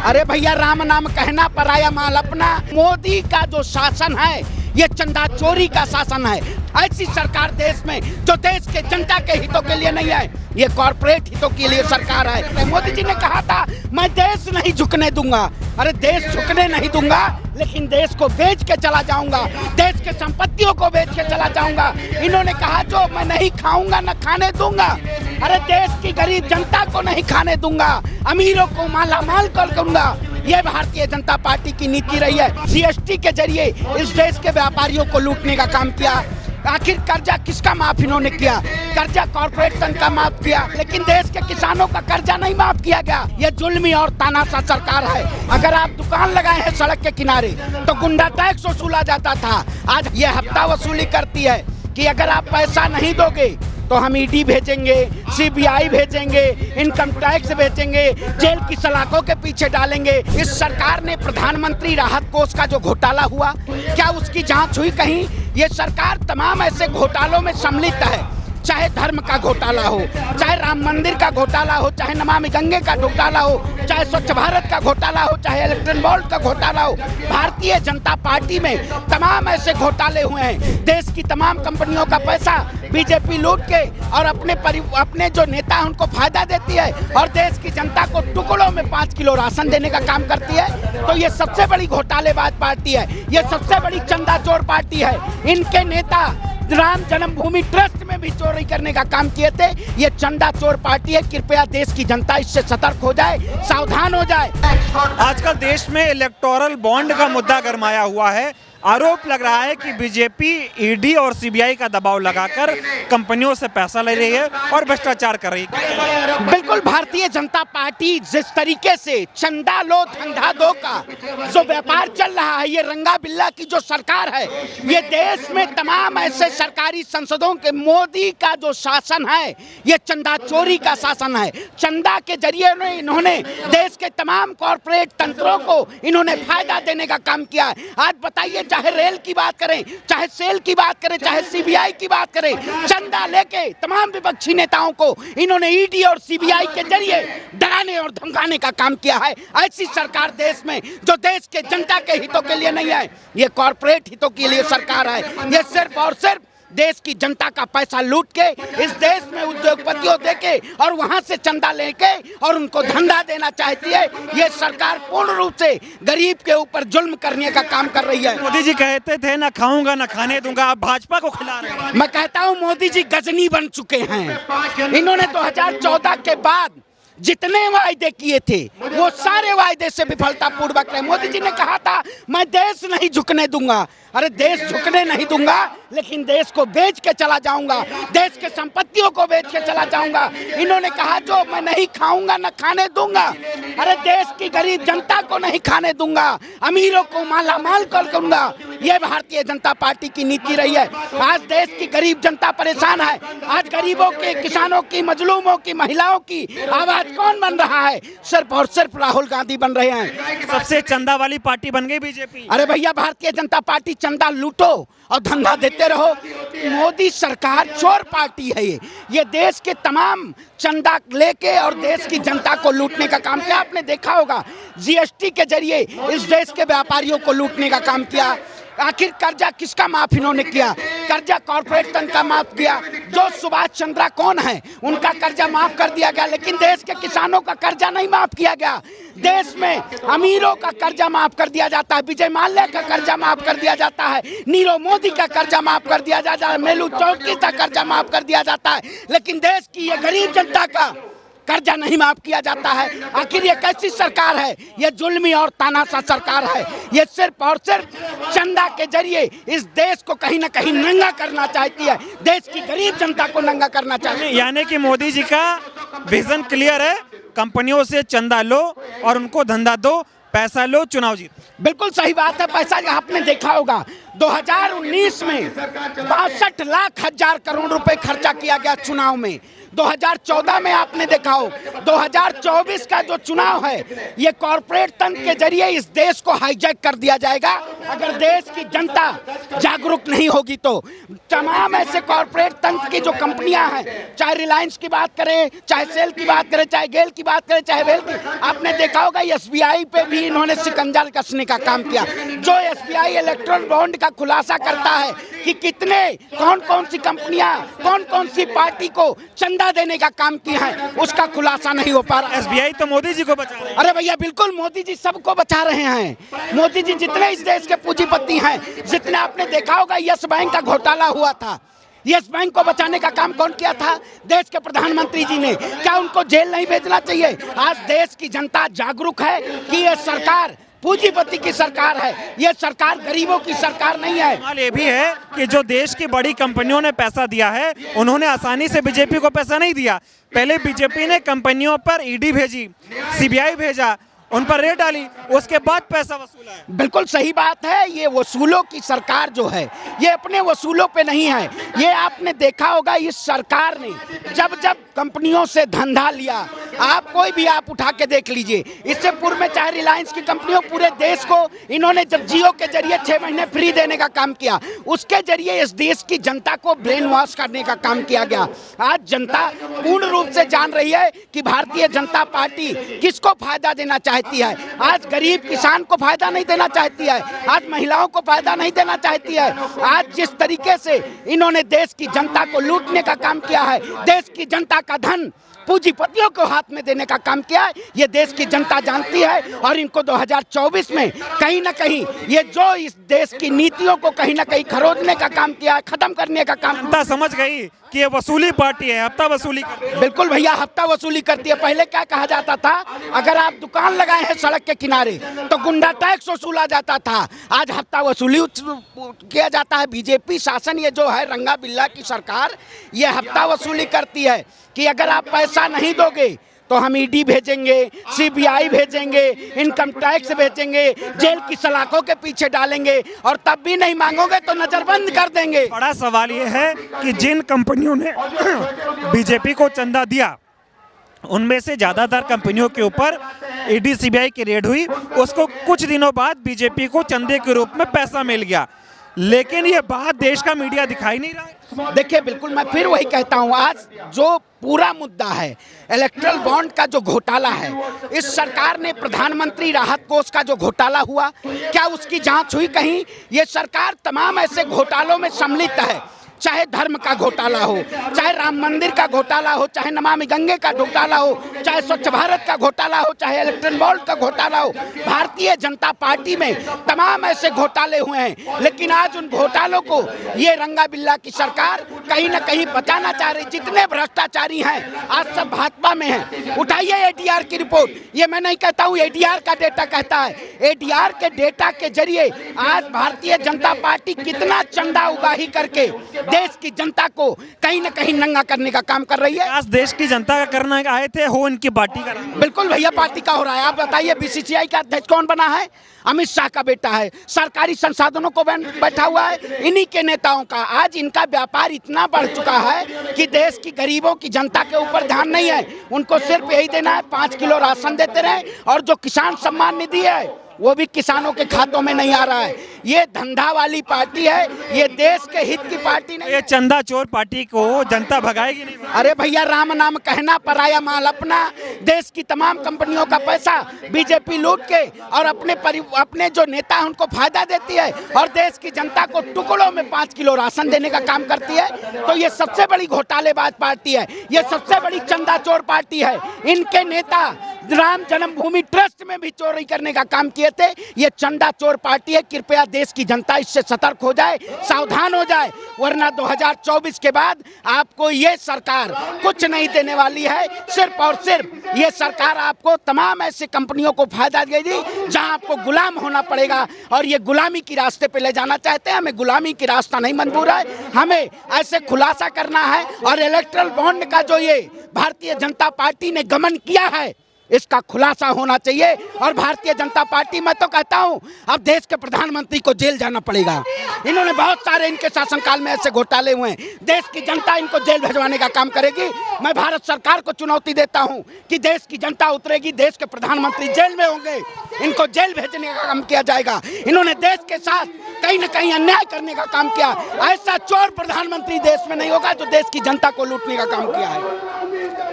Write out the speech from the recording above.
अरे भैया राम नाम कहना पराया माल अपना। मोदी का जो शासन है ये चंदा चोरी का शासन है। ऐसी सरकार देश में जो देश के जनता के हितों के लिए नहीं है, ये कॉर्पोरेट हितों के लिए सरकार है। मोदी जी ने कहा था मैं देश नहीं झुकने दूंगा। अरे देश झुकने नहीं दूंगा, लेकिन देश को बेच के चला जाऊंगा, देश के संपत्तियों को बेच के चला जाऊंगा। इन्होंने कहा जो मैं नहीं खाऊंगा न खाने दूंगा। अरे देश की गरीब जनता को नहीं खाने दूंगा, अमीरों को माला माल कर दूंगा। ये भारतीय जनता पार्टी की नीति रही है। जीएसटी के जरिए इस देश के व्यापारियों को लूटने का काम किया। आखिर कर्जा किसका माफ इन्होंने किया? कर्जा कॉर्पोरेशन का माफ किया, लेकिन देश के किसानों का कर्जा नहीं माफ किया गया। ये जुल्मी और तानाशाह सरकार है। अगर आप दुकान लगाए हैं सड़क के किनारे तो गुंडा टैक्स वसूला जाता था, आज ये हफ्ता वसूली करती है कि अगर आप पैसा नहीं दोगे तो हम ईडी भेजेंगे, सीबीआई भेजेंगे, इनकम टैक्स भेजेंगे, जेल की सलाखों के पीछे डालेंगे। इस सरकार ने प्रधानमंत्री राहत कोष का जो घोटाला हुआ, क्या उसकी जांच हुई कहीं? ये सरकार तमाम ऐसे घोटालों में सम्मिलित है, चाहे धर्म का घोटाला हो, चाहे राम मंदिर का घोटाला हो, चाहे नमामि गंगे का घोटाला हो, चाहे स्वच्छ भारत का घोटाला हो, चाहे इलेक्ट्रॉन बोर्ड का घोटाला हो। भारतीय जनता पार्टी में तमाम ऐसे घोटाले हुए हैं। देश की तमाम कंपनियों का पैसा बीजेपी लूट के और अपने जो नेता हैं उनको फायदा देती है और देश की जनता को टुकड़ों में 5 किलो राशन देने का काम करती है। तो ये सबसे बड़ी घोटालेबाज पार्टी है, ये सबसे बड़ी चंदा चोर पार्टी है। इनके नेता राम जन्मभूमि ट्रस्ट में भी चोरी करने का काम किए थे। ये चंदा चोर पार्टी है। कृपया देश की जनता इससे सतर्क हो जाए, सावधान हो जाए। आजकल देश में इलेक्टोरल बॉन्ड का मुद्दा गरमाया हुआ है। आरोप लग रहा है कि बीजेपी ईडी और सीबीआई का दबाव लगाकर कंपनियों से पैसा ले रही है और भ्रष्टाचार कर रही है। बिल्कुल, भारतीय जनता पार्टी जिस तरीके से चंदा लो धंधा दो का जो व्यापार चल रहा है, ये रंगा बिल्ला की जो सरकार है, ये देश में तमाम ऐसे सरकारी संसदों के मोदी का जो शासन है ये चंदा चोरी का शासन है। चंदा के जरिए इन्होंने देश के तमाम कॉर्पोरेट तंत्रों को इन्होंने फायदा देने का काम किया है। आज बताइए, चाहे रेल की बात करें, चाहे सेल की बात करें, चाहे सीबीआई की बात करें, चंदा लेके तमाम विपक्षी नेताओं को इन्होंने ईडी और सीबीआई के जरिए डराने और धमकाने का काम किया है। ऐसी सरकार देश में जो देश के जनता के हितों के लिए नहीं है, ये कॉर्पोरेट हितों के लिए सरकार है। ये सिर्फ और सिर्फ देश की जनता का पैसा लूट के इस देश में उद्योगपतियों देके और वहां से चंदा लेके और उनको धंधा देना चाहती है। ये सरकार पूर्ण रूप से गरीब के ऊपर जुल्म करने का काम कर रही है। मोदी जी कहते थे ना खाऊंगा ना खाने दूंगा, आप भाजपा को खिला रहे हैं। मैं कहता हूं मोदी जी गजनी बन चुके हैं। इन्होंने 2014 के बाद जितने वायदे किए थे वो सारे वायदे से विफलतापूर्वक रहे। मोदी जी ने कहा था मैं देश नहीं झुकने दूंगा। अरे देश झुकने नहीं दूंगा, लेकिन देश को बेच के चला जाऊंगा, देश के संपत्तियों को बेच के चला जाऊंगा। इन्होंने कहा जो मैं नहीं खाऊंगा न खाने दूंगा। अरे देश की गरीब जनता को नहीं खाने दूंगा, अमीरों को माला माल कर दूंगा। ये भारतीय जनता पार्टी की नीति रही है। आज देश की गरीब जनता परेशान है। आज गरीबों के, किसानों की, मजलूमों की, महिलाओं की आवाज कौन बन रहा है? सिर्फ और सिर्फ राहुल गांधी बन रहे हैं। सबसे चंदा वाली पार्टी बन गई बीजेपी। अरे भैया, भारतीय जनता पार्टी चंदा लूटो और धंधा देते रहो। मोदी सरकार चोर पार्टी है। ये देश के तमाम चंदा लेके और देश की जनता को लूटने का काम किया। आपने देखा होगा जीएसटी के जरिए इस देश के व्यापारियों को लूटने का काम किया। आखिर कर्जा किसका माफ इन्होंने किया? कर्जा कॉर्पोरेशन का माफ किया। जो सुभाष चंद्रा कौन है उनका कर्जा माफ कर दिया गया, लेकिन देश के किसानों का कर्जा नहीं माफ किया गया। देश में अमीरों का कर्जा माफ कर दिया जाता है, विजय माल्या का कर्जा माफ कर दिया जाता है, नीरव मोदी का कर्जा माफ कर दिया जाता है, मेलू चौधरी का कर्जा माफ कर दिया जाता है, लेकिन देश की ये गरीब जनता का कर्जा नहीं माफ किया जाता है। आखिर ये कैसी सरकार है? ये जुल्मी और तानाशाह सरकार है। ये सिर्फ और सिर्फ चंदा के जरिए इस देश को कहीं ना कहीं नंगा करना चाहती है, देश की गरीब जनता को नंगा करना चाहती है। यानी कि मोदी जी का विजन क्लियर है, कंपनियों से चंदा लो और उनको धंधा दो, पैसा लो, चुनाव जीत। बिल्कुल सही बात है। पैसा आपने देखा होगा 2019 में 62 लाख हजार करोड़ रुपए खर्चा किया गया चुनाव में। 2014 में आपने देखा हो, 2024 का जो चुनाव है ये कॉर्पोरेट तंत्र के जरिए इस देश को हाईजैक कर दिया जाएगा अगर देश की जनता जागरूक नहीं होगी तो तमाम ऐसे कॉर्पोरेट तंत्र की जो कंपनियां हैं, चाहे रिलायंस की बात करें, चाहे सेल की बात करें, चाहे गेल की बात करें, चाहे वेल की, आपने देखा होगा एसबीआई पे भी इन्होंने शिकंजा कसने का काम किया। जो एसबीआई इलेक्ट्रल बॉन्ड का खुलासा करता है कि कितने कौन कौन सी कंपनियां कौन कौन सी पार्टी को चंदा देने का काम किया है, उसका खुलासा नहीं हो पा रहा। एसबीआई तो मोदी जी को बचा रहे हैं। अरे भैया बिल्कुल मोदी जी सबको बचा रहे हैं। मोदी जी जितने इस देश के पूंजीपति हैं, जितने आपने देखा होगा यस बैंक का घोटाला हुआ था, यस बैंक को बचाने का काम कौन किया था? देश के प्रधानमंत्री जी ने। क्या उनको जेल नहीं भेजना चाहिए? आज देश की जनता जागरूक है कि ये सरकार पूंजीपति की सरकार है, ये सरकार गरीबों की सरकार नहीं है। सवाल ये भी है कि जो देश की बड़ी कंपनियों ने पैसा दिया है, उन्होंने आसानी से बीजेपी को पैसा नहीं दिया। पहले बीजेपी ने कंपनियों पर ईडी भेजी, सीबीआई भेजा, उन पर रेड डाली, उसके बाद पैसा वसूला है। बिल्कुल सही बात है। ये वसूलों की सरकार जो है, ये अपने वसूलों पे नहीं है। ये आपने देखा होगा इस सरकार ने जब जब कंपनियों से धंधा लिया, आप कोई भी आप उठा के देख लीजिए, इससे पूर्व में चाहे रिलायंस की कंपनियों, पूरे देश को इन्होंने जब जियो के जरिए 6 महीने फ्री देने का काम किया, उसके जरिए इस देश की जनता को ब्रेन वॉश करने का काम किया गया। आज जनता पूर्ण रूप से जान रही है कि भारतीय जनता पार्टी किसको फायदा देना चाहती है। आज गरीब किसान को फायदा नहीं देना चाहती है, आज महिलाओं को फायदा नहीं देना चाहती है। आज जिस तरीके से इन्होंने देश की जनता को लूटने का काम किया है, देश की जनता का धन पूंजीपतियों को हाथ में देने का काम किया है, ये देश की जनता जानती है। और इनको 2024 में कहीं ना कहीं ये जो इस देश की नीतियों को कहीं ना कहीं खरोदने का काम किया है, खत्म करने का काम। जनता समझ गई कि ये वसूली पार्टी है, हफ्ता वसूली करती है। बिल्कुल भैया, हफ्ता वसूली करती है। पहले क्या कहा जाता था, अगर आप दुकान लगाए हैं सड़क के किनारे तो गुंडा टैक्स वसूला जाता था, आज हफ्ता वसूली किया जाता है। बीजेपी शासन ये जो है रंगा बिल्ला की सरकार, ये हफ्ता वसूली करती है कि अगर आप पैसा नहीं दोगे तो हम ईडी भेजेंगे, सीबीआई भेजेंगे, इनकम टैक्स भेजेंगे, जेल की सलाखों के पीछे डालेंगे, और तब भी नहीं मांगोगे तो नजरबंद कर देंगे। बड़ा सवाल ये है कि जिन कंपनियों ने बीजेपी को चंदा दिया, उनमें से ज्यादातर कंपनियों के ऊपर ईडी सीबीआई की रेड हुई, उसको कुछ दिनों बाद बीजेपी को चंदे के रूप में पैसा मिल गया, लेकिन ये बात देश का मीडिया दिखाई नहीं रहा है। देखिए बिल्कुल, मैं फिर वही कहता हूँ, आज जो पूरा मुद्दा है इलेक्ट्रल बॉन्ड का जो घोटाला है, इस सरकार ने प्रधानमंत्री राहत कोष का जो घोटाला हुआ, क्या उसकी जांच हुई कहीं? ये सरकार तमाम ऐसे घोटालों में सम्मिलित है, चाहे धर्म का घोटाला हो, चाहे राम मंदिर का घोटाला हो, चाहे नमामि गंगे का घोटाला हो, चाहे स्वच्छ भारत का घोटाला हो, चाहे इलेक्ट्रल बॉन्ड का घोटाला हो। भारतीय जनता पार्टी में तमाम ऐसे घोटाले हुए हैं, लेकिन आज उन घोटालों को ये रंगा बिल्ला की सरकार कहीं ना कहीं बचाना चाह रही। जितने भ्रष्टाचारी हैं आज सब भाजपा में हैं। उठाइए एडीआर की रिपोर्ट, ये मैं नहीं कहता हूँ, एडीआर का डेटा कहता है। एडीआर के डेटा के जरिए आज भारतीय जनता पार्टी कितना चंदा उगाही करके देश की जनता को कहीं ना कहीं नंगा करने का काम कर रही है। आज देश की जनता का करना आए थे, हो इनकी पार्टी का। बिल्कुल भैया, पार्टी का हो रहा है। आप बताइए बीसीसीआई का अध्यक्ष कौन बना है? अमित शाह का बेटा है। सरकारी संसाधनों को बैठा हुआ है इन्हीं के नेताओं का। आज इनका व्यापार इतना बढ़ चुका है कि देश की गरीबों की जनता के ऊपर ध्यान नहीं है। उनको सिर्फ यही देना है, 5 किलो राशन देते रहे, और जो किसान सम्मान निधि है वो भी किसानों के खातों में नहीं आ रहा है। ये धंधा वाली पार्टी है, ये देश के हित की पार्टी नहीं। ये चंदा चोर पार्टी को जनता भगाएगी नहीं। अरे भैया, राम नाम कहना पराया माल अपना। देश की तमाम कंपनियों का पैसा बीजेपी लूट के और अपने जो नेता हैं उनको फायदा देती है, और देश की जनता को टुकड़ों में 5 किलो राशन देने का काम करती है। तो ये सबसे बड़ी घोटालेबाज पार्टी है, ये सबसे बड़ी चंदा चोर पार्टी है। इनके नेता राम जन्मभूमि ट्रस्ट में भी चोरी करने का काम किए थे। ये चंदा चोर पार्टी है। कृपया देश की जनता इससे सतर्क हो जाए, सावधान हो जाए, वरना 2024 के बाद आपको ये सरकार कुछ नहीं देने वाली है। सिर्फ और सिर्फ ये सरकार आपको तमाम ऐसे कंपनियों को फायदा देगी जहां आपको गुलाम होना पड़ेगा, और ये गुलामी की रास्ते पे ले जाना चाहते हैं। हमें गुलामी की रास्ता नहीं मंजूर है, हमें ऐसे खुलासा करना है। और इलेक्ट्रल बॉन्ड का जो ये भारतीय जनता पार्टी ने गमन किया है, इसका खुलासा होना चाहिए। और भारतीय जनता पार्टी, मैं तो कहता हूं अब देश के प्रधानमंत्री को जेल जाना पड़ेगा। इन्होंने बहुत सारे इनके शासनकाल में ऐसे घोटाले हुए हैं, देश की जनता इनको जेल भिजवाने का काम करेगी। मैं भारत सरकार को चुनौती देता हूं कि देश की जनता उतरेगी, देश के प्रधानमंत्री जेल में होंगे, इनको जेल भेजने का काम किया जाएगा। इन्होंने देश के साथ कहीं ना कहीं अन्याय करने का काम किया। ऐसा चोर प्रधानमंत्री देश में नहीं होगा जो देश की जनता को लूटने का काम किया है।